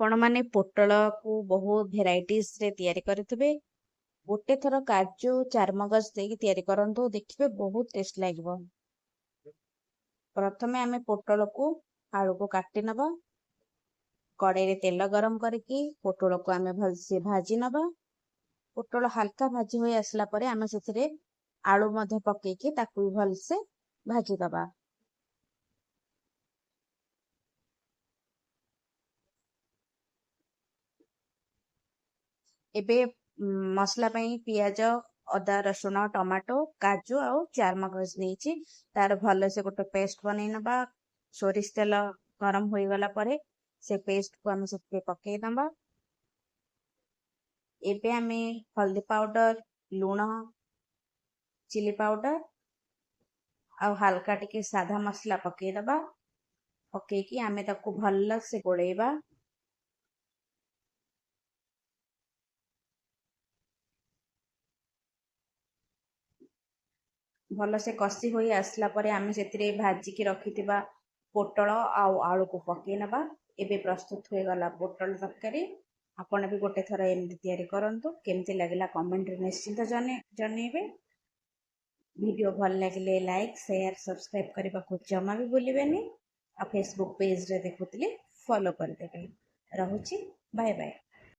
आपण माने पोटल को बहुत भेराइटीज रे तैयारी करथिबे। गोटे थर काजू चारमगज देकी तैयारी करंतु देखिबे बहुत टेस्ट लागबो। प्रथमे आमे पोटल को आलू को काटी नबा। कड़ाई रे तेल गरम करके पोटल को आमे भलसे भाजी नबा। पोटल हल्का भाजी होई आसला परे आमे सेथिरे आलू मध्ये पकेकी ताकू भलसे भाजी दबा। एबे मसला पई पियाज अदा रसुण टमाटो काजू आ चारमगज नेछि तार भल से गोटे पेस्ट बनै नबा। सोरिष तेल गरम होई गला परे से पेस्ट को हम सब पके दबा। एबे आमे हल्दी पाउडर लूण चिली पाउडर आ हल्का टिके साधा मसला पके दबा। पके की आमे ताको भल से गोळेबा। भल से कसी होई आसला परे आमे सेतिरे भाजी की रखितिबा पोटल आउ आलू को पके नबा। एबे प्रस्तुत होई गला पोटल तरकारी। आपण भी गोटे थर एमती तैयारी करंतु। केमती लागला कमेंट रे निश्चिंत जनेबे। वीडियो भल लगे लाइक शेयर सब्सक्राइब करने को जमा भी भूलिबेनी। आ फेसबुक पेज रे देखुतले फॉलो कर देबे। रहूची बाय बाय।